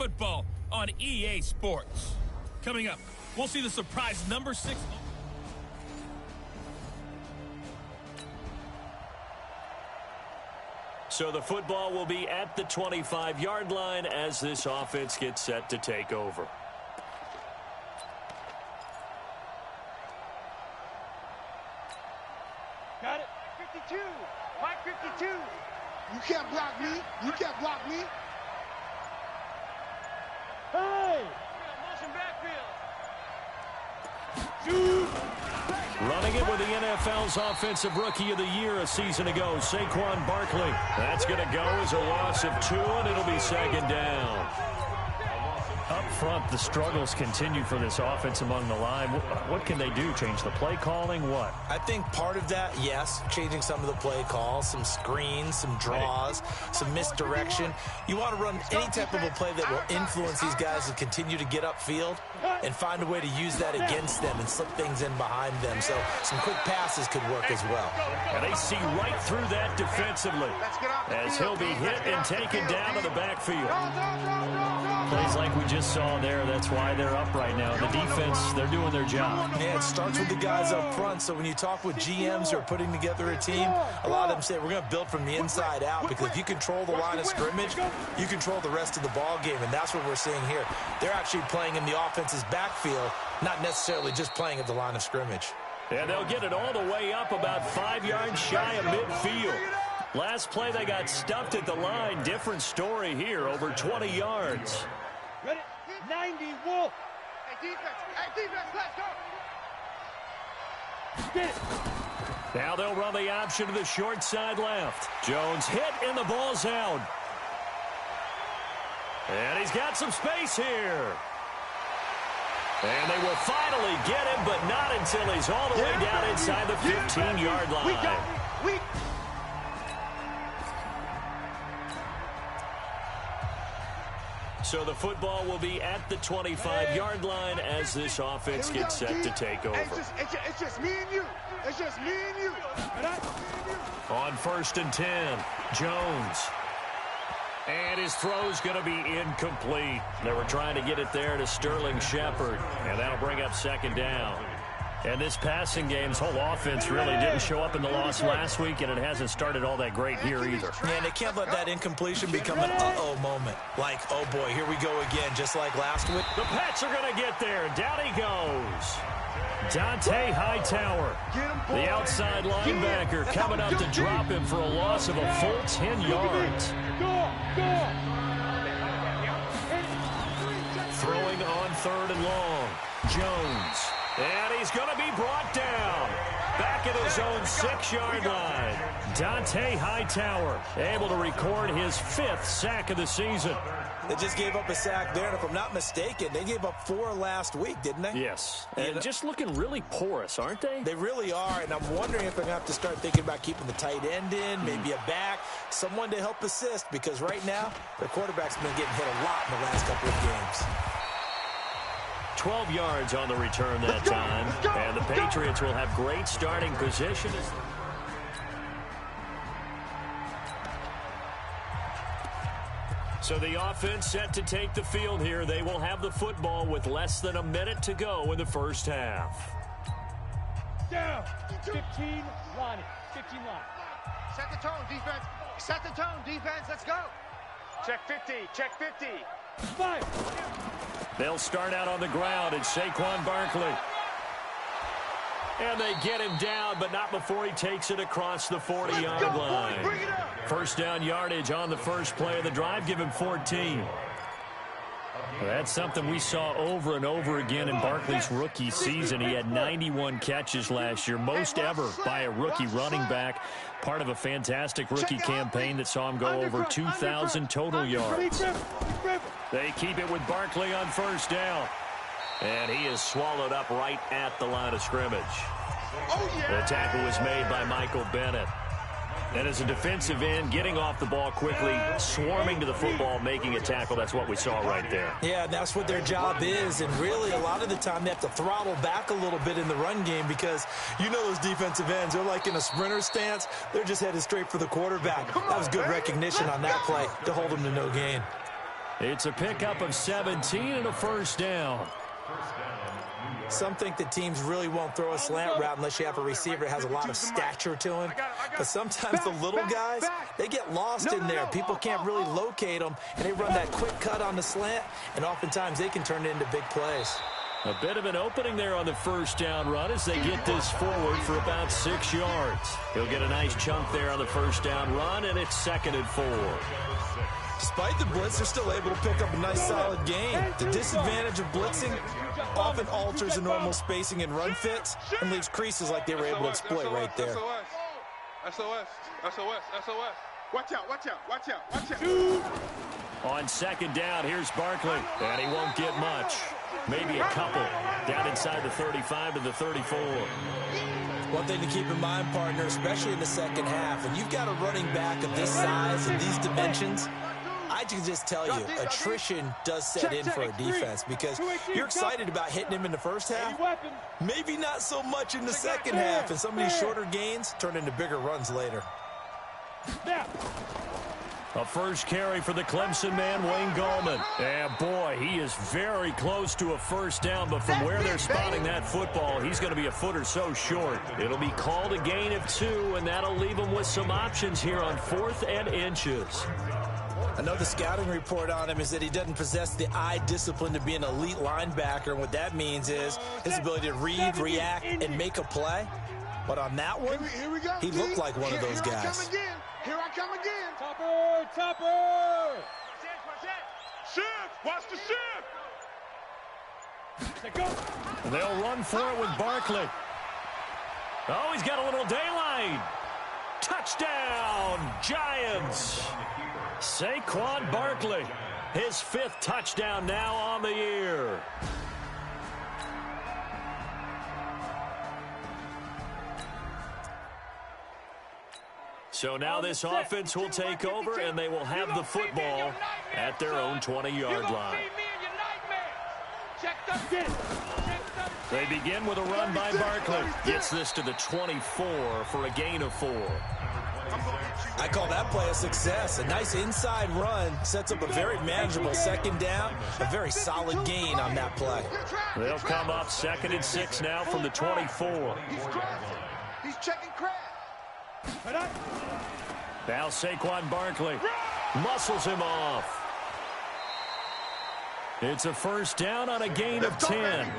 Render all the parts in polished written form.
football on EA Sports. Coming up, we'll see the surprise number 6. So the football will be at the 25-yard line as this offense gets set to take over. Got it. 52. Mike 52. You can't block me. You can't block me. Hey! Motion backfield. Running it with the NFL's Offensive Rookie of the Year a season ago, Saquon Barkley. That's going to go as a loss of 2, and it'll be second down. Up front, the struggles continue for this offense among the line. What can they do? Change the play calling? What? I think part of that, yes, changing some of the play calls, some screens, some draws, some misdirection. You want to run any type of a play that will influence these guys to continue to get upfield and find a way to use that against them and slip things in behind them. So some quick passes could work as well. And they see right through that defensively as he'll be hit and taken down to the backfield. Plays like we just saw there. That's why they're up right now. The defense, they're doing their job. Yeah, it starts with the guys up front. So when you talk with GMs who are putting together a team, a lot of them say we're going to build from the inside out, because if you control the line of scrimmage, you control the rest of the ball game, and that's what we're seeing here. They're actually playing in the offense's backfield, not necessarily just playing at the line of scrimmage. And they'll get it all the way up about 5 yards shy of midfield. Last play, they got stuffed at the line. Different story here, over 20 yards. Ready? 90, Wolf. Hey, defense, let's go. Get it. Now they'll run the option to the short side left. Jones hit, and the ball's out. And he's got some space here. And they will finally get him, but not until he's all the way down inside the 15-yard line. So the football will be at the 25-yard line as this offense gets set to take over. It's just me and you. It's just me and you. On 1st and 10, Jones. And his throw's going to be incomplete. They were trying to get it there to Sterling Shepard, and that'll bring up second down. And this passing game's whole offense really didn't show up in the loss last week, and it hasn't started all that great here either. Yeah, and they can't let that incompletion become an uh-oh moment. Like, oh boy, here we go again, just like last week. The Pats are going to get there. Down he goes. Dante Hightower, the outside linebacker, coming up to drop him for a loss of a full 10 yards. Throwing on 3rd and long. Jones. And he's going to be brought down. Back at his own 6-yard line. Dante Hightower able to record his 5th sack of the season. They just gave up a sack there, and if I'm not mistaken, they gave up 4 last week, didn't they? Yes. And just looking really porous, aren't they? They really are, and I'm wondering if they're going to have to start thinking about keeping the tight end in, maybe a back, someone to help assist, because right now, their quarterback's been getting hit a lot in the last couple of games. 12 yards on the return that time, and the Patriots will have great starting position. So the offense set to take the field here. They will have the football with less than a minute to go in the first half. Down. 15 line. 15 line. Set the tone, defense. Set the tone, defense. Let's go. Check 50. Check 50. 5. They'll start out on the ground. It's Saquon Barkley. And they get him down, but not before he takes it across the 40-yard line. First down yardage on the first play of the drive. Give him 14. That's something we saw over and over again in Barkley's rookie season. He had 91 catches last year, most ever by a rookie running back. Part of a fantastic rookie campaign that saw him go over 2,000 total yards. They keep it with Barkley on first down. And he is swallowed up right at the line of scrimmage. The tackle was made by Michael Bennett. And as a defensive end, getting off the ball quickly, swarming to the football, making a tackle, that's what we saw right there. Yeah, that's what their job is. And really, a lot of the time, they have to throttle back a little bit in the run game, because you know those defensive ends, they're like in a sprinter stance. They're just headed straight for the quarterback. That was good recognition on that play to hold him to no gain. It's a pickup of 17 and a first down. Some think that teams really won't throw a slant route unless you have a receiver that has a lot of stature to him. But sometimes the little guys, they get lost in there. People can't really locate them, and they run that quick cut on the slant, and oftentimes they can turn it into big plays. A bit of an opening there on the first down run as they get this forward for about 6 yards. He'll get a nice chunk there on the first down run, and it's 2nd and 4. Despite the blitz, they're still able to pick up a nice solid gain. The disadvantage of blitzing often alters the normal spacing and run fits and leaves creases like they were able to exploit right there. SOS. Watch out. On 2nd down, here's Barkley, and he won't get much. Maybe a couple. Down inside the 35 to the 34. One thing to keep in mind, partner, especially in the second half, and you've got a running back of this size and these dimensions, I can just tell you, attrition does set in for a defense because you're excited about hitting him in the first half, maybe not so much in the second half, and some of these shorter gains turn into bigger runs later. A first carry for the Clemson man, Wayne Gallman. And boy, he is very close to a first down, but from where they're spotting that football, he's going to be a foot or so short. It'll be called a gain of 2, and that'll leave him with some options here on 4th and inches. I know the scouting report on him is that he doesn't possess the eye discipline to be an elite linebacker, and what that means is his ability to read, react, and make a play. But on that one, he looked like one of those guys. Here I come again. Topper. Shift. Watch the shift. They'll run for it with Barkley. Oh, he's got a little daylight. Touchdown, Giants. Saquon Barkley, his 5th touchdown now on the year. So now this offense will take over, and they will have the football at their own 20-yard line. They begin with a run by Barkley. Gets this to the 24 for a gain of 4. I call that play a success. A nice inside run sets up a very manageable 2nd down. A very solid gain on that play. They'll come up 2nd and 6 now from the 24. He's checking crab. Now Saquon Barkley muscles him off. It's a first down on a gain of 10.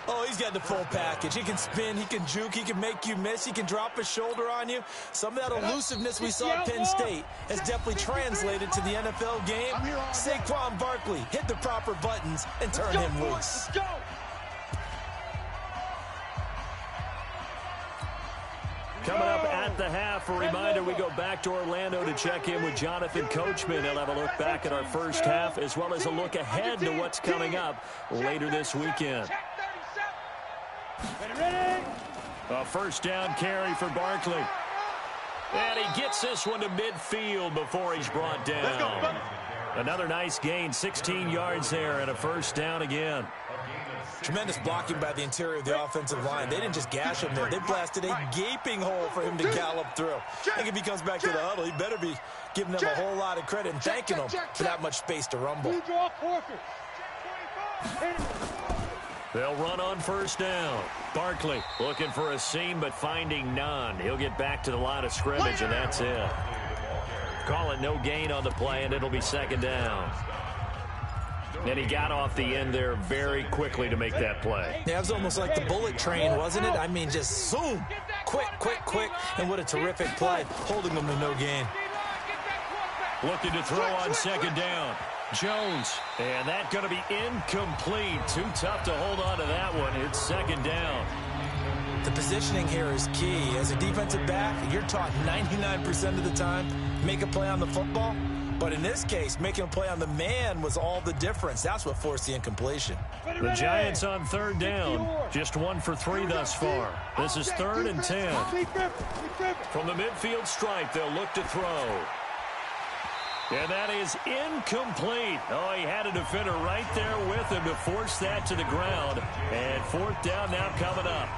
Oh, he's got the full package. He can spin, he can juke, he can make you miss, he can drop his shoulder on you. Some of that elusiveness we saw at Penn State has definitely translated to the NFL game. Saquon Barkley hit the proper buttons and turn him loose. Coming up at the half, a reminder, we go back to Orlando to check in with Jonathan Coachman. He'll have a look back at our first half as well as a look ahead to what's coming up later this weekend. A first down carry for Barkley. And he gets this one to midfield before he's brought down. Another nice gain, 16 yards there, and a first down again. Tremendous blocking by the interior of the offensive line. They didn't just gash him there. They blasted a gaping hole for him to gallop through. I think if he comes back to the huddle, he better be giving them a whole lot of credit and thanking them for that much space to rumble. They'll run on first down. Barkley looking for a seam but finding none. He'll get back to the line of scrimmage, and that's it. Call it no gain on the play, and it'll be 2nd down. And he got off the end there very quickly to make that play. Yeah, it was almost like the bullet train, wasn't it? I mean, just zoom. Quick. And what a terrific play, holding them to no gain. Looking to throw on 2nd down. Jones. And that's going to be incomplete. Too tough to hold on to that one. It's 2nd down. The positioning here is key. As a defensive back, you're taught 99% of the time, make a play on the football. But in this case, making a play on the man was all the difference. That's what forced the incompletion. The Giants on 3rd down. Just 1 for 3 thus far. This is 3rd and 10. From the midfield stripe, they'll look to throw. And that is incomplete. Oh, he had a defender right there with him to force that to the ground. And 4th down now coming up.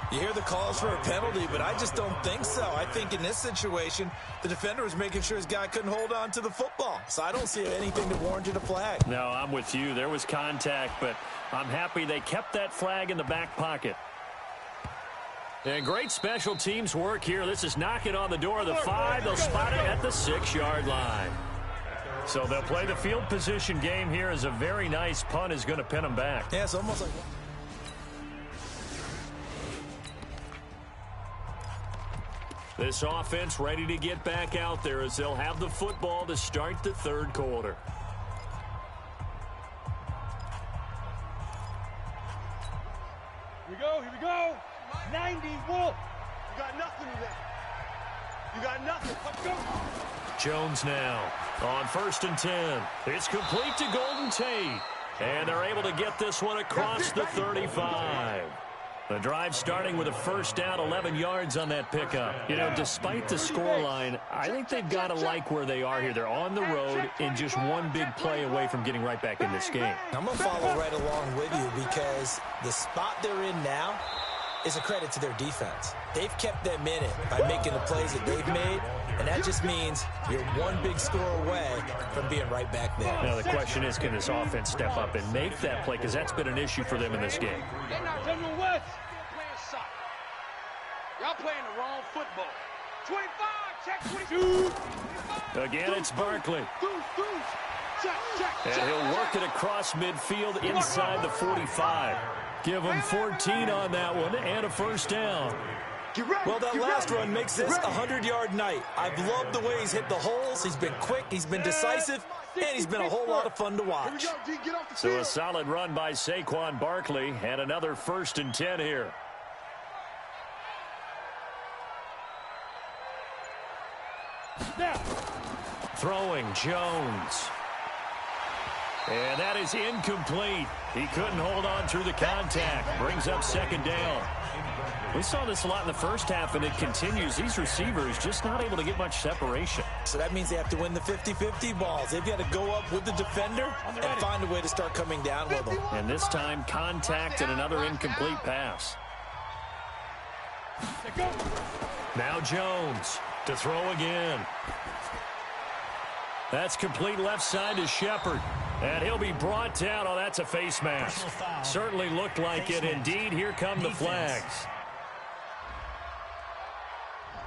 You hear the calls for a penalty, but I just don't think so. I think in this situation, the defender was making sure his guy couldn't hold on to the football. So I don't see anything that warranted a flag. No, I'm with you. There was contact, but I'm happy they kept that flag in the back pocket. And great special teams work here. This is knocking on the door of the 5. They'll spot it at the 6-yard line. So they'll play the field position game here as a very nice punt is going to pin them back. Yeah, it's almost like... This offense ready to get back out there as they'll have the football to start the third quarter. Here we go, here we go. 90, Wolf. You got nothing today. You got nothing. Let's go. Jones now on 1st and 10. It's complete to Golden Tate. And they're able to get this one across the 35. The drive starting with a first down, 11 yards on that pickup. You know, despite the scoreline, I think they've got to like where they are here. They're on the road and just one big play away from getting right back in this game. I'm going to follow right along with you because the spot they're in now is a credit to their defense. They've kept them in it by making the plays that they've made, and that just means you're one big score away from being right back there. Now, the question is, can this offense step up and make that play? Because that's been an issue for them in this game. Y'all playing the wrong football. 25, check 22. Again, it's Barkley. And he'll work it across midfield inside the 45. Give him 14 on that one and a first down. Well, that last run makes this a 100-yard night. I've loved the way he's hit the holes. He's been quick, he's been decisive, and he's been a whole lot of fun to watch. So a solid run by Saquon Barkley and another 1st and 10 here. Throwing Jones. And that is incomplete. He couldn't hold on through the contact. Brings up 2nd down. We saw this a lot in the first half, and it continues. These receivers just not able to get much separation. So that means they have to win the 50-50 balls. They've got to go up with the defender and find a way to start coming down with them. And this time, contact and another incomplete pass. Now Jones to throw again. That's complete left side to Shepard. And he'll be brought down. Oh, that's a face mask. Certainly looked like it. Indeed, here come the flags.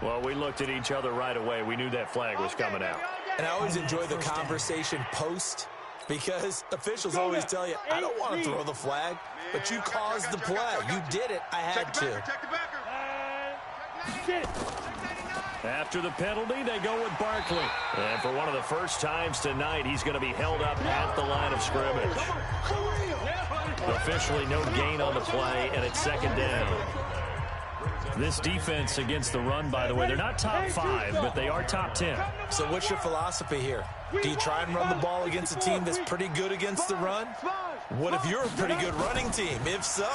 Well, we looked at each other right away. We knew that flag was coming out. And I always enjoy the conversation post because officials always tell you, I don't want to throw the flag, but you caused the play. You did it. I had to. After the penalty, they go with Barkley. And for one of the first times tonight, he's going to be held up at the line of scrimmage. Officially no gain on the play, and it's 2nd down. This defense against the run, by the way, they're not top 5, but they are top 10. So what's your philosophy here? Do you try and run the ball against a team that's pretty good against the run? What if you're a pretty good running team? If so,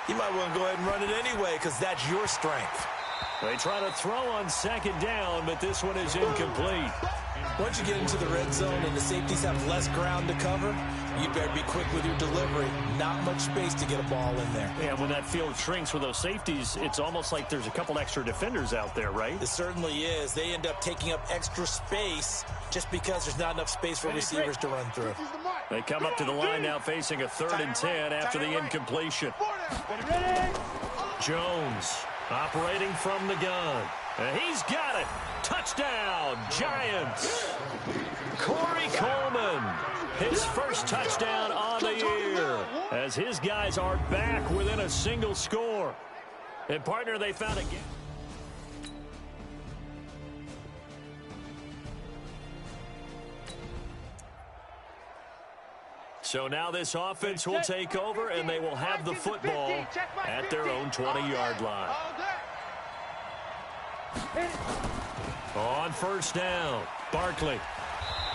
you might want to go ahead and run it anyway because that's your strength. They try to throw on 2nd down, but this one is incomplete. Once you get into the red zone and the safeties have less ground to cover, you better be quick with your delivery. Not much space to get a ball in there. Yeah, when that field shrinks with those safeties, it's almost like there's a couple extra defenders out there, right? It certainly is. They end up taking up extra space just because there's not enough space for receivers to run through. They come up to the line now facing a 3rd and 10 after the incompletion. Jones operating from the gun. And he's got it. Touchdown, Giants. Corey Coleman, his first touchdown on the year as his guys are back within a single score. And, partner, they found again. So now this offense will take over, and they will have the football at their own 20-yard line. On 1st down, Barkley.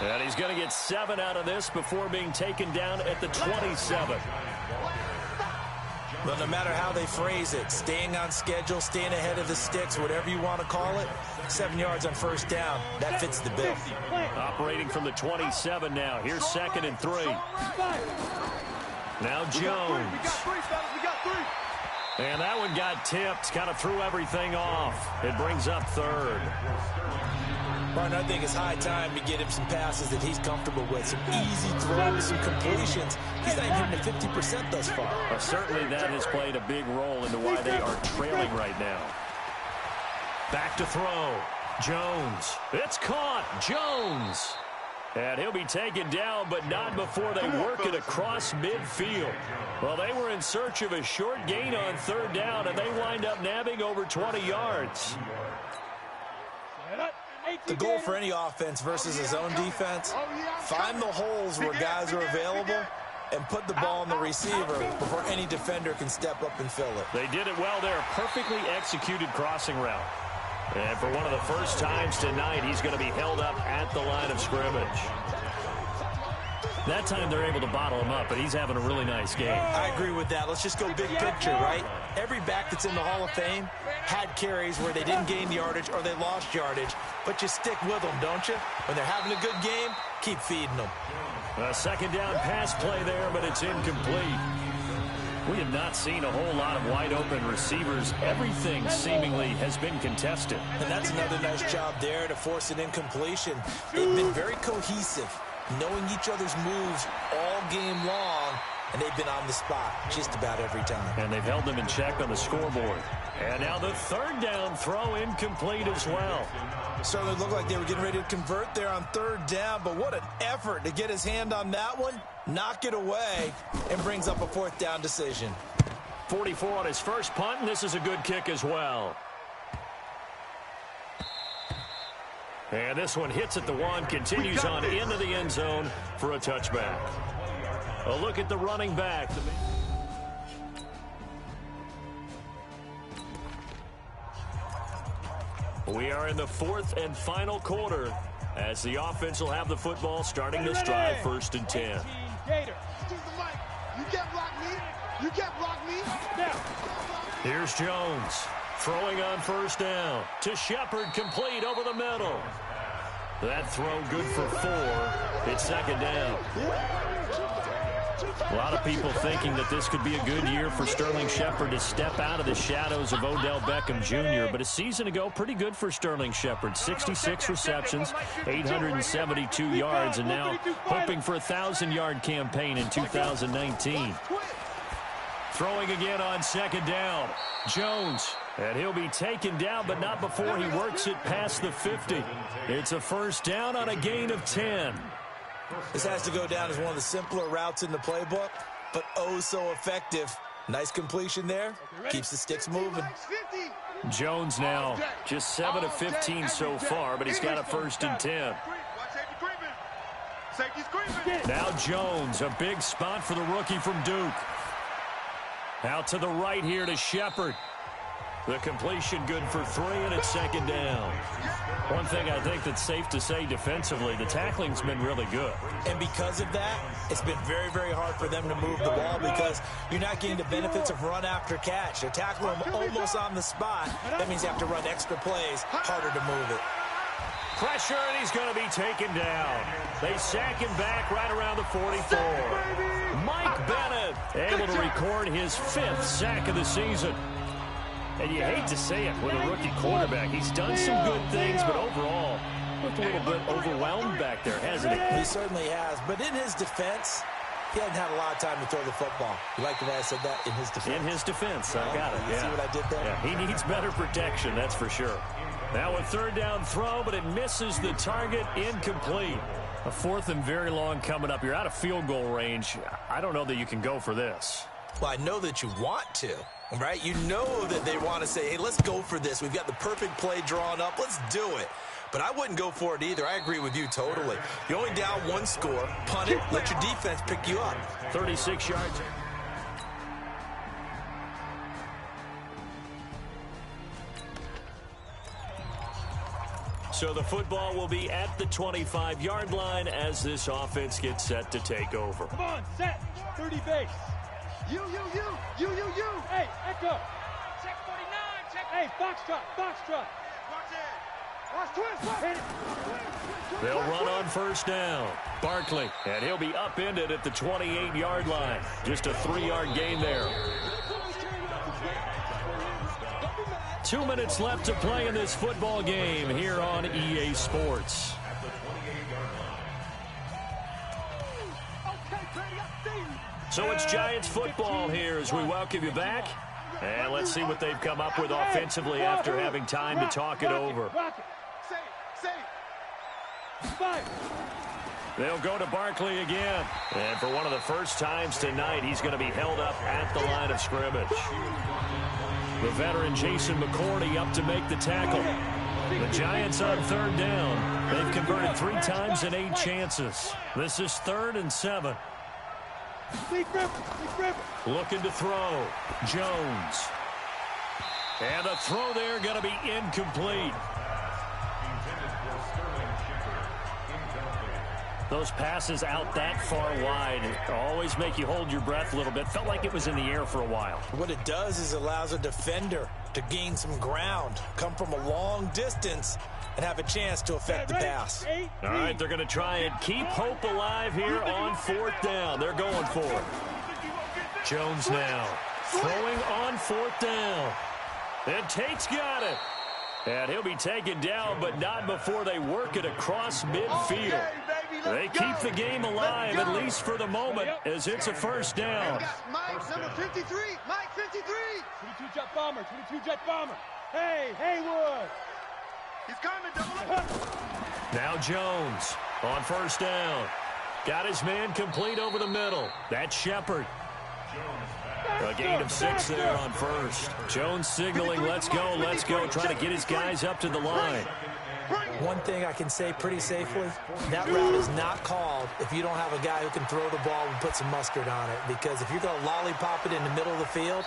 And he's going to get 7 out of this before being taken down at the 27. But no matter how they phrase it, staying on schedule, staying ahead of the sticks, whatever you want to call it, 7 yards on 1st down, that fits the bill. Operating from the 27 now. Here's 2nd and 3. Now Jones. And that one got tipped, kind of threw everything off. It brings up third. Martin, I think it's high time to get him some passes that he's comfortable with. Some easy throws, some completions. He's not even hitting to 50% thus far. Certainly that has played a big role into why they are trailing right now. Back to throw. Jones. It's caught. Jones. And he'll be taken down, but not before they work it across midfield. Well, they were in search of a short gain on third down, and they wind up nabbing over 20 yards. The goal for any offense versus his own defense, find the holes where guys are available and put the ball on the receiver before any defender can step up and fill it. They did it well there. Perfectly executed crossing route. And for one of the first times tonight, he's going to be held up at the line of scrimmage. That time they're able to bottle him up, but he's having a really nice game. I agree with that. Let's just go big picture, right? Every back that's in the Hall of Fame had carries where they didn't gain yardage or they lost yardage, but you stick with them, don't you? When they're having a good game, keep feeding them. A second down pass play there, but it's incomplete. We have not seen a whole lot of wide-open receivers. Everything seemingly has been contested. And that's another nice job there to force an incompletion. They've been very cohesive, knowing each other's moves all game long, and they've been on the spot just about every time. And they've held them in check on the scoreboard. And now the third down throw incomplete as well. Certainly looked like they were getting ready to convert there on third down, but what an effort to get his hand on that one, knock it away, and brings up a fourth down decision. 44 on his first punt, and this is a good kick as well. And this one hits at the one, continues on into the end zone for a touchback. A look at the running back. We are in the fourth and final quarter as the offense will have the football starting this drive, 1st and 10. Here's Jones throwing on first down to Shepard, complete over the middle. That throw good for 4. It's second down. A lot of people thinking that this could be a good year for Sterling Shepard to step out of the shadows of Odell Beckham Jr., but a season ago, pretty good for Sterling Shepard. 66 receptions, 872 yards, and now hoping for a 1,000-yard campaign in 2019. Throwing again on second down. Jones, and he'll be taken down, but not before he works it past the 50. It's a first down on a gain of 10. This has to go down as one of the simpler routes in the playbook, but oh so effective. Nice completion there. Keeps the sticks moving. Jones now just 7 of 15 so far, but he's got a 1st and 10. Now Jones, a big spot for the rookie from Duke. Out to the right here to Shepard. The completion good for 3, and it's second down. One thing I think that's safe to say defensively, the tackling's been really good. And because of that, it's been very, very hard for them to move the ball because you're not getting the benefits of run after catch. They're tackling him almost on the spot. That means you have to run extra plays, harder to move it. Pressure, and he's going to be taken down. They sack him back right around the 44. Mike Bennett able to record his 5th sack of the season. And you hate to say it with a rookie quarterback. He's done some good things, but overall, looked a little bit overwhelmed back there, hasn't he? He certainly has. But in his defense, he hadn't had a lot of time to throw the football. You like the way I said that? In his defense. In his defense. I got it. You see what I did there? Yeah, he needs better protection, that's for sure. Now a 3rd down throw, but it misses the target, incomplete. A 4th and very long coming up. You're out of field goal range. I don't know that you can go for this. Well, I know that you want to, right? You know that they want to say, hey, let's go for this. We've got the perfect play drawn up. Let's do it. But I wouldn't go for it either. I agree with you totally. You're only down 1 score. Punt it. Let your defense pick you up. 36 yards. So the football will be at the 25-yard line as this offense gets set to take over. Come on, set. 30 base. You. Hey, Echo. Check 49, check. Hey, Foxtrot. Watch it. Watch twist. Hit it. They'll run on first down. Barkley, and he'll be upended at the 28-yard line. Just a 3-yard gain there. 2 minutes left to play in this football game here on EA Sports. So it's Giants football here as we welcome you back. And let's see what they've come up with offensively after having time to talk it over. They'll go to Barkley again. And for one of the first times tonight, he's going to be held up at the line of scrimmage. The veteran Jason McCourty up to make the tackle. The Giants on third down. They've converted 3 times in 8 chances. This is 3rd and 7. Looking to throw. Jones. And the throw there going to be incomplete. Those passes out that far wide always make you hold your breath a little bit. Felt like it was in the air for a while. What it does is allows a defender to gain some ground, come from a long distance, and have a chance to affect the pass. All right, they're going to try and keep hope alive here on 4th down. They're going for it. Jones now throwing on 4th down. And Tate's got it. And he'll be taken down, but not before they work it across midfield. They keep the game alive, at least for the moment, as it's a first down. Mike, number 53. Mike, 53. 22 jet bomber. 22 jet bomber. Hey, Haywood. He's coming, double up. Now Jones on first down. Got his man complete over the middle. That's Shepard. A gain of 6 there on first. Jones signaling, let's go, trying to get his guys up to the line. One thing I can say pretty safely, that route is not called if you don't have a guy who can throw the ball and put some mustard on it. Because if you're going to lollipop it in the middle of the field,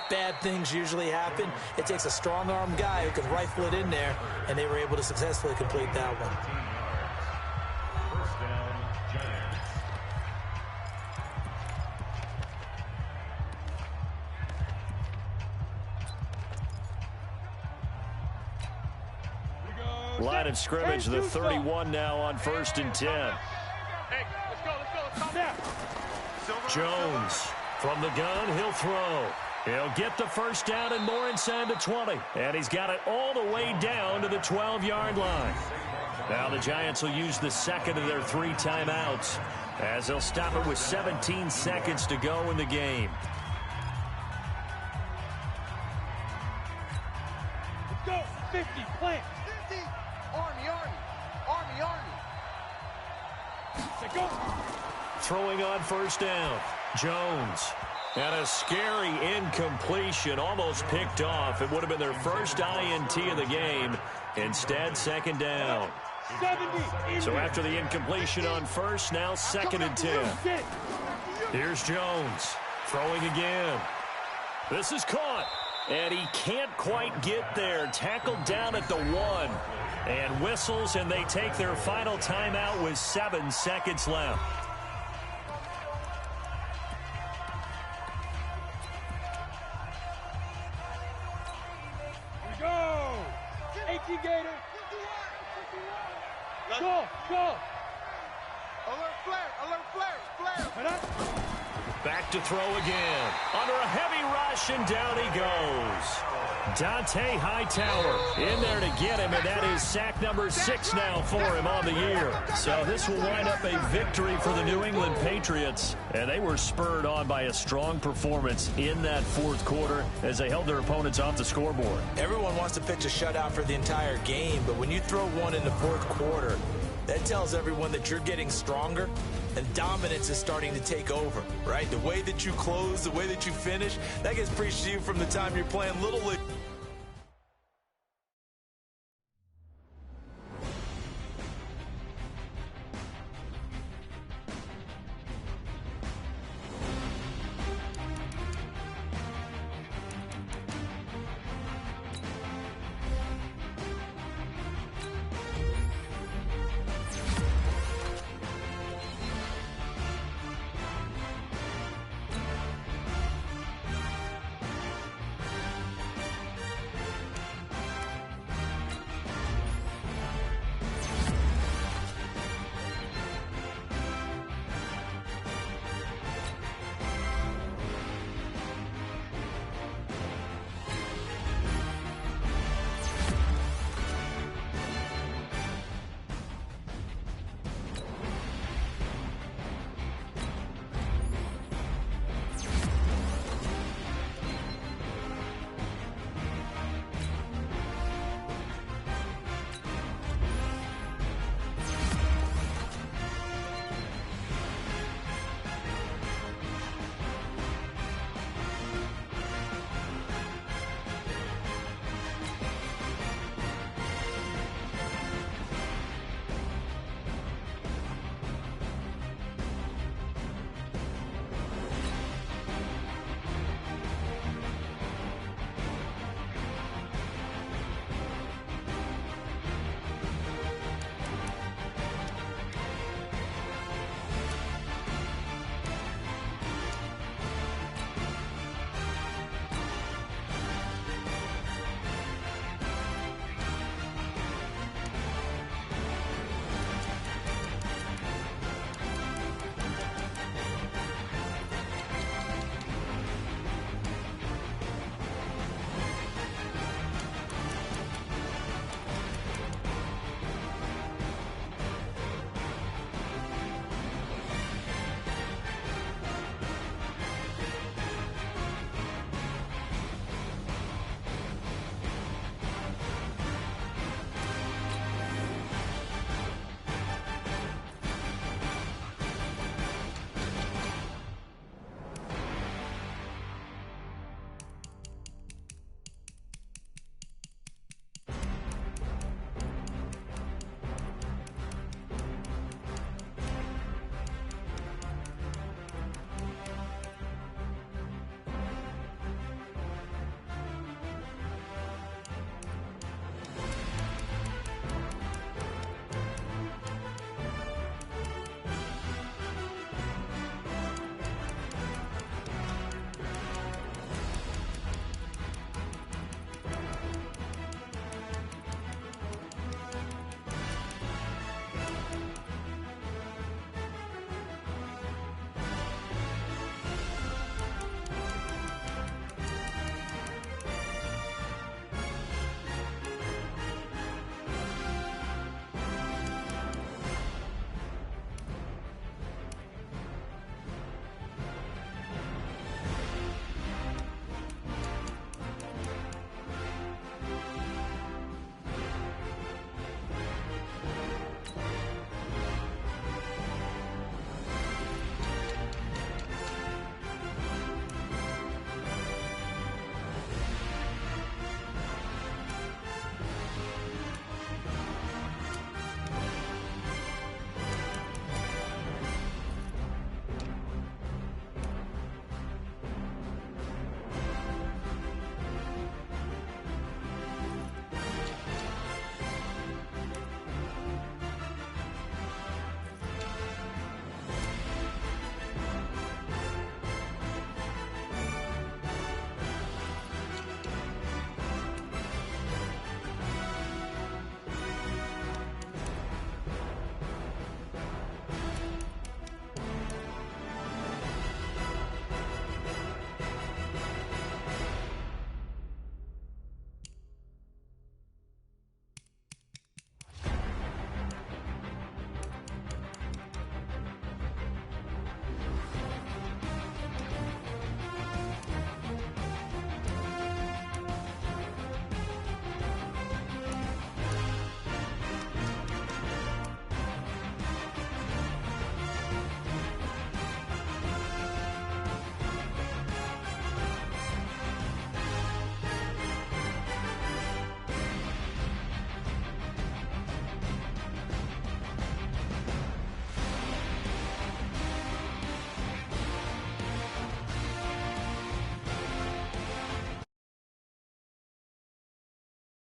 bad things usually happen. It takes a strong-arm guy who can rifle it in there, and they were able to successfully complete that one. Line of scrimmage, the 31 now on 1st and 10. Hey, let's go. Jones from the gun, he'll throw. He'll get the first down and more inside the 20. And he's got it all the way down to the 12-yard line. Now the Giants will use the second of their 3 timeouts as they'll stop it with 17 seconds to go in the game. Let's go. 50, plant. 50. Army. Say go. Throwing on first down. Jones. And a scary incompletion, almost picked off. It would have been their first INT of the game. Instead, 2nd down. 70. So after the incompletion on first, now 2nd and 10. Here's Jones. Throwing again. This is caught. And he can't quite get there. Tackled down at the 1. And whistles, and they take their final timeout with 7 seconds left. Here we go. 18 Gator. Go. Alert flare. Back to throw again. Under a heavy rush, and down he goes. Dante Hightower in there to get him, and that is sack number 6 now for him on the year. So this will wind up a victory for the New England Patriots, and they were spurred on by a strong performance in that 4th quarter as they held their opponents off the scoreboard. Everyone wants to pitch a shutout for the entire game, but when you throw one in the 4th quarter, that tells everyone that you're getting stronger and dominance is starting to take over, right? The way that you close, the way that you finish, that gets preached to you from the time you're playing Little League.